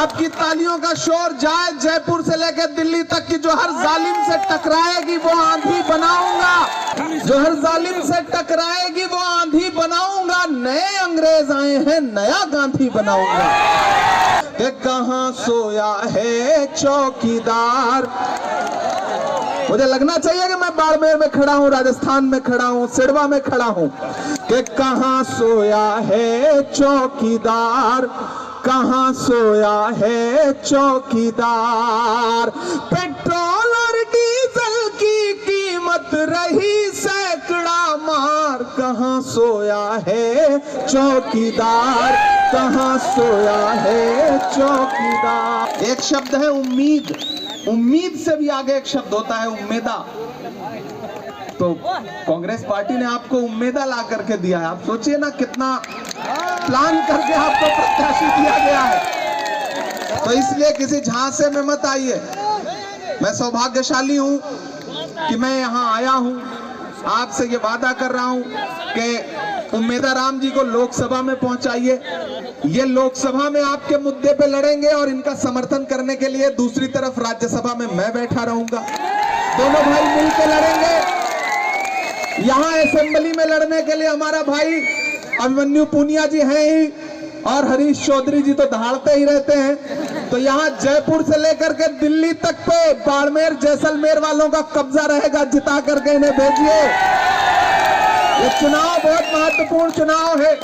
आपकी तालियों का शोर जाए जयपुर से लेकर दिल्ली तक की। जो हर जालिम से टकराएगी वो आंधी बनाऊंगा, जो हर जालिम से टकराएगी वो आंधी बनाऊंगा। नए अंग्रेज आए हैं, नया गांधी बनाऊंगा। कि कहां सोया है चौकीदार। मुझे लगना चाहिए कि मैं बाड़मेर में खड़ा हूं, राजस्थान में खड़ा हूं, सिड़वा में खड़ा हूं। कि कहां सोया है चौकीदार, कहां सोया है चौकीदार। पेट्रोल और डीजल की कीमत रही सैकड़ा मार। कहां सोया है चौकीदार, कहां सोया है चौकीदार। एक शब्द है उम्मीद, उम्मीद से भी आगे एक शब्द होता है उम्मीदा। तो कांग्रेस पार्टी ने आपको उम्मीदा ला करके दिया है। आप सोचिए ना कितना प्लान करके आपको प्रत्याशी दिया गया है। तो इसलिए किसी झांसे में मत आइए। मैं सौभाग्यशाली हूं कि मैं यहां आया हूं। आपसे ये वादा कर रहा हूं कि उम्मीदा राम जी को लोकसभा में पहुंचाइए। ये लोकसभा में आपके मुद्दे पे लड़ेंगे और इनका समर्थन करने के लिए दूसरी तरफ राज्यसभा में मैं बैठा रहूंगा। दोनों भाई मिलकर लड़ेंगे। यहाँ असेंबली में लड़ने के लिए हमारा भाई अभिमन्यु पूनिया जी हैं ही, और हरीश चौधरी जी तो दहाड़ते ही रहते हैं। तो यहाँ जयपुर से लेकर के दिल्ली तक पे बाड़मेर जैसलमेर वालों का कब्जा रहेगा। जिता करके इन्हें भेजिए। ये चुनाव बहुत महत्वपूर्ण चुनाव है।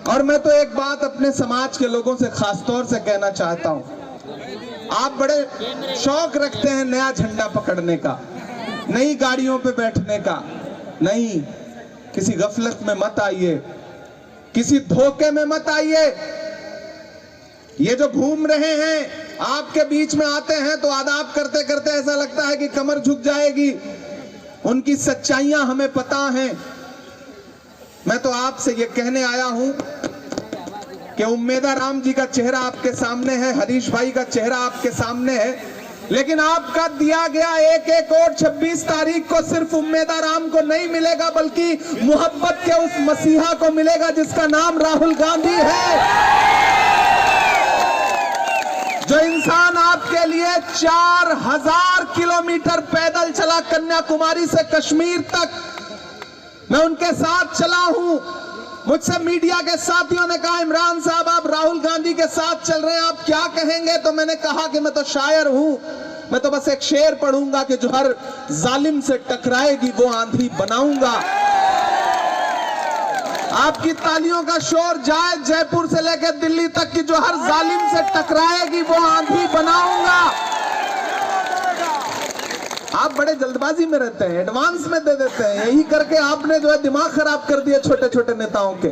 और मैं तो एक बात अपने समाज के लोगों से खासतौर से कहना चाहता हूं। आप बड़े शौक रखते हैं नया झंडा पकड़ने का, नई गाड़ियों पे बैठने का। नहीं, किसी गफलत में मत आइए, किसी धोखे में मत आइए। ये जो घूम रहे हैं आपके बीच में आते हैं तो आदाब करते करते ऐसा लगता है कि कमर झुक जाएगी। उनकी सच्चाइयां हमें पता हैं। मैं तो आपसे ये कहने आया हूं कि उम्मीदा राम जी का चेहरा आपके सामने है, हरीश भाई का चेहरा आपके सामने है, लेकिन आपका दिया गया एक एक वोट 26 तारीख को सिर्फ उम्मीदा राम को नहीं मिलेगा, बल्कि मोहब्बत के उस मसीहा को मिलेगा जिसका नाम राहुल गांधी है। जो इंसान आपके लिए 4000 किलोमीटर पैदल चला कन्याकुमारी से कश्मीर तक। मैं उनके साथ चला हूं। मुझसे मीडिया के साथियों ने कहा, इमरान साहब आप राहुल गांधी के साथ चल रहे हैं, आप क्या कहेंगे? तो मैंने कहा कि मैं तो शायर हूं, मैं तो बस एक शेर पढ़ूंगा कि जो हर जालिम से टकराएगी वो आंधी बनाऊंगा। आपकी तालियों का शोर जाए जयपुर से लेकर दिल्ली तक की। जो हर जालिम से टकराएगी वो आंधी बनाऊंगा। आप बड़े जल्दबाजी में रहते हैं, एडवांस में दे देते हैं। यही करके आपने जो है दिमाग खराब कर दिया छोटे छोटे नेताओं के।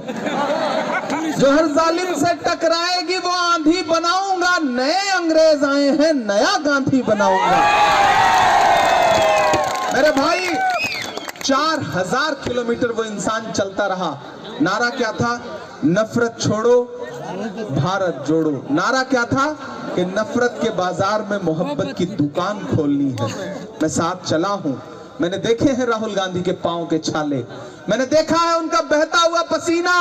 जो हर जालिम से टकराएगी वो आंधी बनाऊंगा। नए अंग्रेज आए हैं, नया गांधी बनाऊंगा। मेरे भाई 4000 किलोमीटर वो इंसान चलता रहा। नारा क्या था? नफरत छोड़ो भारत जोड़ो। नारा क्या था? कि नफरत के बाजार में मोहब्बत की दुकान खोलनी है। मैं साथ चला हूं। मैंने देखे हैं राहुल गांधी के पांव के छाले, मैंने देखा है उनका बहता हुआ पसीना।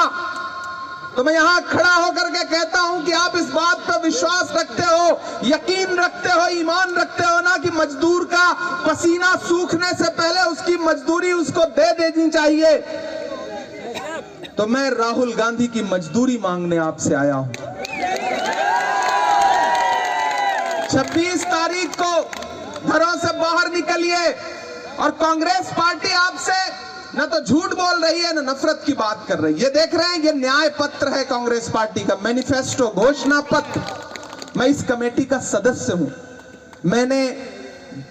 तो मैं यहां खड़ा होकर के कहता हूं कि आप इस बात पर विश्वास रखते हो, यकीन रखते हो, ईमान रखते हो ना कि मजदूर का पसीना सूखने से पहले उसकी मजदूरी उसको दे देनी चाहिए। तो मैं राहुल गांधी की मजदूरी मांगने आपसे आया हूं। 26 तारीख को घरों से बाहर निकलिए। और कांग्रेस पार्टी आपसे न तो झूठ बोल रही है, न नफरत की बात कर रही है। ये देख रहे हैं, ये न्याय पत्र है कांग्रेस पार्टी का, मैनिफेस्टो, घोषणा पत्र। मैं इस कमेटी का सदस्य हूं। मैंने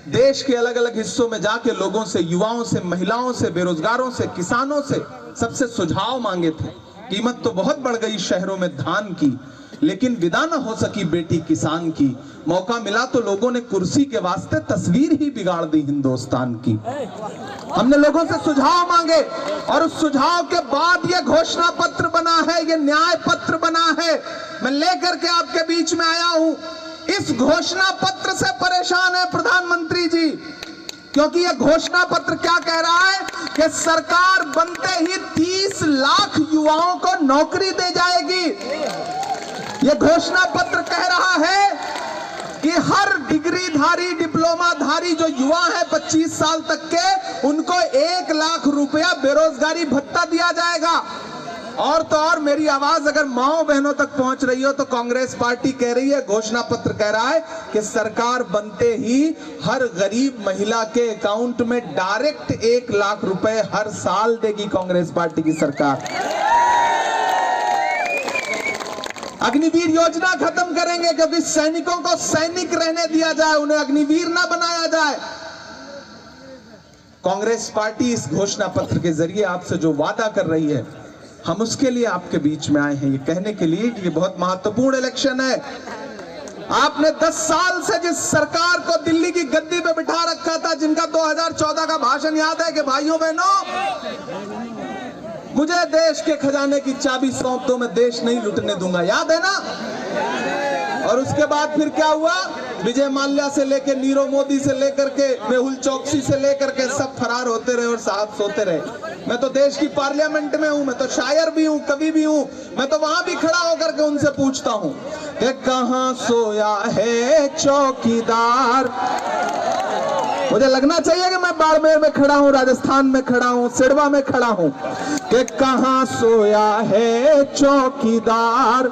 देश के अलग अलग हिस्सों में जाके लोगों से, युवाओं से, महिलाओं से, बेरोजगारों से, किसानों से, सबसे सुझाव मांगे थे। कीमत तो बहुत बढ़ गई शहरों में धान की, लेकिन विदा न हो सकी बेटी किसान की। मौका मिला तो लोगों ने कुर्सी के वास्ते तस्वीर ही बिगाड़ दी हिंदुस्तान की। हमने लोगों से सुझाव मांगे और उस सुझाव के बाद ये घोषणा पत्र बना है, ये न्याय पत्र बना है। मैं लेकर के आपके बीच में आया हूं। इस घोषणा पत्र से परेशान है प्रधानमंत्री जी, क्योंकि यह घोषणा पत्र क्या कह रहा है कि सरकार बनते ही 30 लाख युवाओं को नौकरी दे जाएगी। यह घोषणा पत्र कह रहा प्रहारी जो युवा है 25 साल तक के, उनको 1 लाख रुपया बेरोजगारी भत्ता दिया जाएगा। और तो और मेरी आवाज अगर माओ बहनों तक पहुंच रही हो तो कांग्रेस पार्टी कह रही है, घोषणा पत्र कह रहा है कि सरकार बनते ही हर गरीब महिला के अकाउंट में डायरेक्ट 1 लाख रुपए हर साल देगी कांग्रेस पार्टी की सरकार। अग्निवीर योजना खत्म करेंगे क्योंकि सैनिकों को सैनिक रहने दिया जाए, उन्हें अग्निवीर ना बनाया जाए। कांग्रेस पार्टी इस घोषणा पत्र के जरिए आपसे जो वादा कर रही है, हम उसके लिए आपके बीच में आए हैं, ये कहने के लिए कि ये बहुत महत्वपूर्ण इलेक्शन है। आपने 10 साल से जिस सरकार को दिल्ली की गद्दी पे बिठा रखा था, जिनका 2014 का भाषण याद है कि भाइयों बहनों, मुझे देश के खजाने की चाबी सौंप दो, मैं देश नहीं लुटने दूंगा, याद है ना? और उसके बाद फिर क्या हुआ? विजय माल्या से लेकर नीरव मोदी से लेकर के मेहुल चौकसी से लेकर के सब फरार होते रहे और साथ सोते रहे। मैं तो देश की पार्लियामेंट में हूं, मैं तो शायर भी हूं, कवि भी हूं, मैं तो वहां भी खड़ा होकर के उनसे पूछता हूं कि कहां सोया है चौकीदार। मुझे लगना चाहिए कि मैं बाड़मेर में खड़ा हूं, राजस्थान में खड़ा हूं, सिडवा में खड़ा हूं, कि कहां सोया है चौकीदार,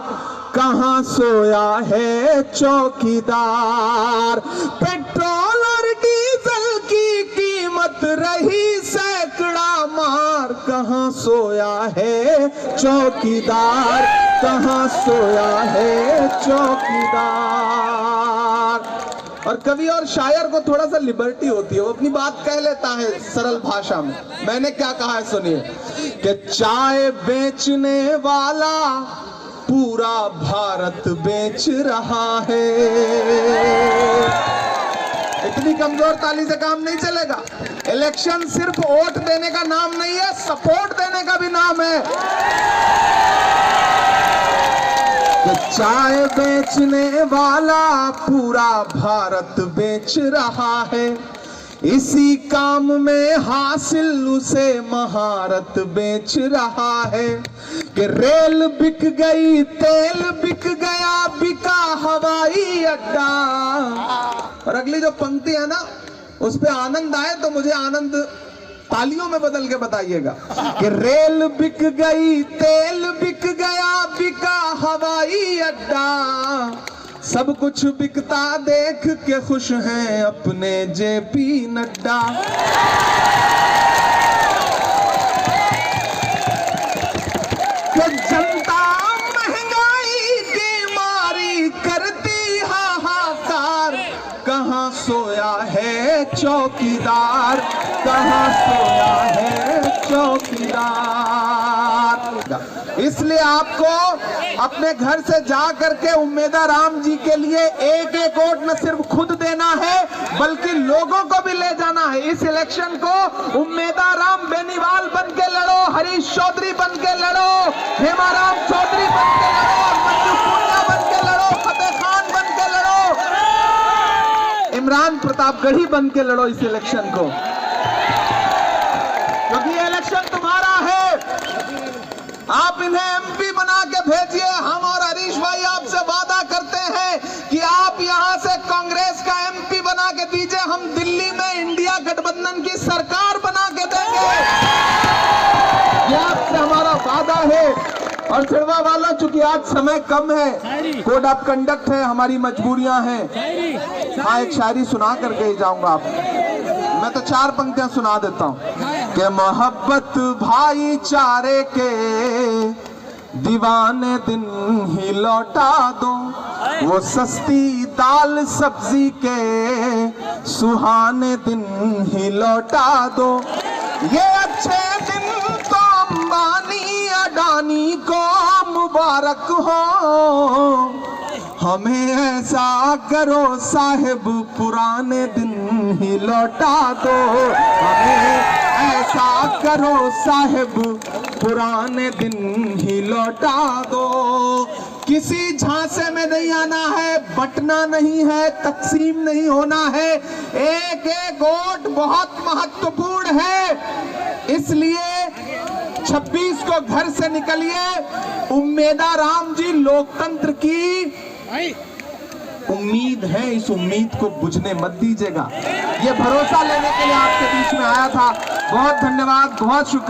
कहां सोया है चौकीदार। पेट्रोल और डीजल की कीमत रही सैकड़ा मार, कहां सोया है चौकीदार, कहां सोया है चौकीदार। और कवि और शायर को थोड़ा सा लिबर्टी होती है, वो अपनी बात कह लेता है सरल भाषा में। मैंने क्या कहा है सुनिए, कि चाय बेचने वाला पूरा भारत बेच रहा है। इतनी कमजोर ताली से काम नहीं चलेगा। इलेक्शन सिर्फ वोट देने का नाम नहीं है, सपोर्ट देने का भी नाम है। कि चाय बेचने वाला पूरा भारत बेच रहा है, इसी काम में हासिल उसे महारत बेच रहा है। कि रेल बिक गई, तेल बिक गया, बिका हवाई अड्डा। और अगली जो पंक्ति है ना, उस पे आनंद आए तो मुझे आनंद तालियों में बदल के बताइएगा। कि रेल बिक गई, तेल बिक गया, बिका हवाई अड्डा, सब कुछ बिकता देख के खुश हैं अपने जेपी नड्डा। कि जनता महंगाई की मारी करती हाहाकार, कहां सोया है चौकीदार, कहां सोया है चौकीदार। इसलिए आपको अपने घर से जा करके उम्मेदा राम जी के लिए एक एक वोट न सिर्फ खुद देना है, बल्कि लोगों को भी ले जाना है। इस इलेक्शन को उम्मेदा राम बेनीवाल बन के लड़ो, हरीश चौधरी बन के लड़ो, हेमाराम चौधरी बन के लड़ो, मंजू पुनिया बन के लड़ो, फतेह खान बन के लड़ो, इमरान प्रतापगढ़ी बन के लड़ो इस इलेक्शन को, क्योंकि ये इलेक्शन तुम्हारा है। आप इन्हें एमपी बना के भेजिए। हम और हरीश भाई आपसे वादा करते हैं कि आप यहां से कांग्रेस का एमपी बना के दीजिए, हम दिल्ली में इंडिया गठबंधन की सरकार बना के देंगे। यह आपसे हमारा वादा है। और सिडवा वालों, चूंकि आज समय कम है, कोड ऑफ कंडक्ट है, हमारी मजबूरियां हैं। हाँ, एक शायरी सुना करके ही जाऊंगा आप। मैं तो 4 पंक्तियां सुना देता हूं। कि मोहब्बत भाईचारे के दीवाने दिन ही लौटा दो, वो सस्ती दाल सब्जी के सुहाने दिन ही लौटा दो। ये अच्छे दिन तो अंबानी अडानी को मुबारक हो, हमें ऐसा करो साहिब पुराने दिन ही लौटा दो, हमें ऐसा करो साहिब पुराने दिन ही लौटा दो। किसी झांसे में नहीं आना है, बंटना नहीं है, तकसीम नहीं होना है। एक एक वोट बहुत महत्वपूर्ण है। इसलिए 26 को घर से निकलिए, उम्मेदा राम जी लोकतंत्र की उम्मीद है, इस उम्मीद को बुझने मत दीजिएगा। ये भरोसा लेने के लिए आपके बीच में आया था। बहुत धन्यवाद, बहुत शुक्रिया।